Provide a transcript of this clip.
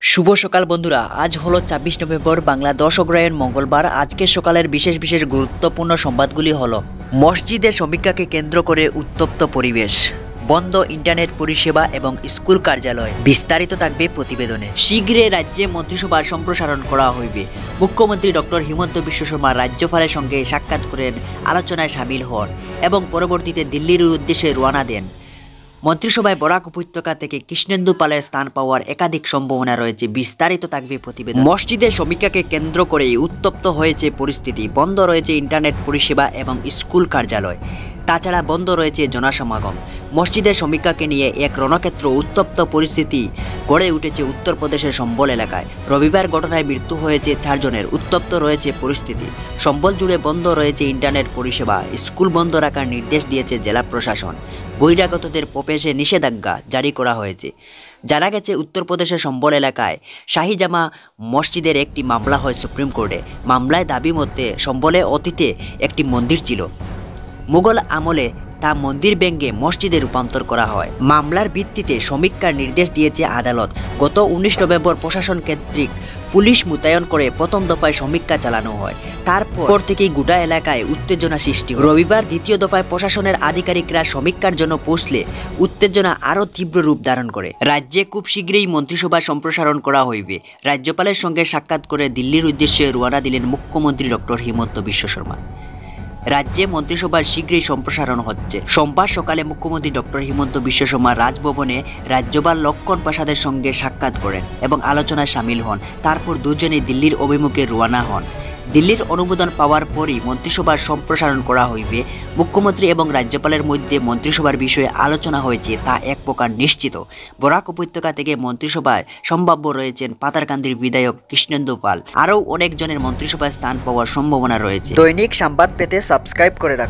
শুভ সকাল বন্ধুরা, আজ হলো ২৬ নভেম্বর, বাংলা ১০ অগ্রহায়ণ মঙ্গলবার। আজকের সকালের বিশেষ বিশেষ গুরুত্বপূর্ণ সংবাদগুলি হলো: মসজিদের সমীক্ষাকে কেন্দ্র করে উত্তপ্ত পরিবেশ, বন্ধ ইন্টারনেট পরিষেবা এবং স্কুল কার্যালয়। বিস্তারিত থাকবে প্রতিবেদনে। শীঘ্রই রাজ্যে মন্ত্রিসভার সম্প্রসারণ করা হইবে। মুখ্যমন্ত্রী ডক্টর হিমন্ত বিশ্ব শর্মা রাজ্যপালের সঙ্গে সাক্ষাৎ করেন, আলোচনায় সামিল হন এবং পরবর্তীতে দিল্লির উদ্দেশ্যে রওনা দেন। মন্ত্রিসভায় বরাক উপত্যকা থেকে কৃষ্ণেন্দু পালের স্থান পাওয়ার একাধিক সম্ভাবনা রয়েছে। বিস্তারিত থাকবে প্রতিবেদন। মসজিদের সমীক্ষাকে কেন্দ্র করে উত্তপ্ত হয়েছে পরিস্থিতি। বন্ধ রয়েছে ইন্টারনেট পরিষেবা এবং স্কুল কার্যালয়। তাছাড়া বন্ধ রয়েছে জনসমাগম। মসজিদের সমীক্ষাকে নিয়ে এক রণক্ষেত্র উত্তপ্ত পরিস্থিতি গড়ে উঠেছে উত্তরপ্রদেশের সম্বল এলাকায়। রবিবার ঘটনায় মৃত্যু হয়েছে 4 জনের। উত্তপ্ত রয়েছে পরিস্থিতি। সম্বল জুড়ে বন্ধ রয়েছে ইন্টারনেট পরিষেবা। স্কুল বন্ধ রাখার নির্দেশ দিয়েছে জেলা প্রশাসন। বহিরাগতদের প্রবেশে নিষেধাজ্ঞা জারি করা হয়েছে। জানা গেছে, উত্তরপ্রদেশের সম্বল এলাকায় শাহিজামা মসজিদের একটি মামলা হয় সুপ্রিম কোর্টে। মামলায় দাবি মতে সম্বলে অতীতে একটি মন্দির ছিল। মুঘল আমলে তা মন্দির ভেঙে মসজিদে রূপান্তর করা হয়। মামলার ভিত্তিতে সমীক্ষার নির্দেশ দিয়েছে আদালত। গত 19 নভেম্বর প্রশাসন কেন্দ্রিক পুলিশ মোতায়েন করে প্রথম দফায় সমীক্ষা চালানো হয়। তারপর থেকেই গোটা এলাকায় উত্তেজনা সৃষ্টি হয়। রবিবার দ্বিতীয় দফায় প্রশাসনের আধিকারিকরা সমীক্ষার জন্য পৌঁছলে উত্তেজনা আরও তীব্র রূপ ধারণ করে। রাজ্যে খুব শীঘ্রই মন্ত্রিসভা সম্প্রসারণ করা হইবে। রাজ্যপালের সঙ্গে সাক্ষাৎ করে দিল্লির উদ্দেশ্যে রওনা দিলেন মুখ্যমন্ত্রী ডক্টর হিমন্ত বিশ্ব শর্মা। রাজ্যে মন্ত্রিসভার শীঘ্রই সম্প্রসারণ হচ্ছে। সোমবার সকালে মুখ্যমন্ত্রী ডক্টর হিমন্ত বিশ্ব শর্মা রাজভবনে রাজ্যপাল লক্ষ্মণ প্রসাদের সঙ্গে সাক্ষাৎ করেন এবং আলোচনায় সামিল হন। তারপর দুজনেই দিল্লির অভিমুখে রওনা হন। দিল্লির অনুমোদন পাওয়ার পরই মন্ত্রিসভার সম্প্রসারণ করা হইবে। মুখ্যমন্ত্রী এবং রাজ্যপালের মধ্যে মন্ত্রিসভার বিষয়ে আলোচনা হয়েছে তা এক প্রকার নিশ্চিত। বরাক উপত্যকা থেকে মন্ত্রিসভায় সম্ভাব্য রয়েছেন পাতারকান্দির বিধায়ক কৃষ্ণেন্দু পাল। আরও অনেকজনের মন্ত্রিসভায় স্থান পাওয়ার সম্ভাবনা রয়েছে। দৈনিক সংবাদ পেতে সাবস্ক্রাইব করে রাখুন।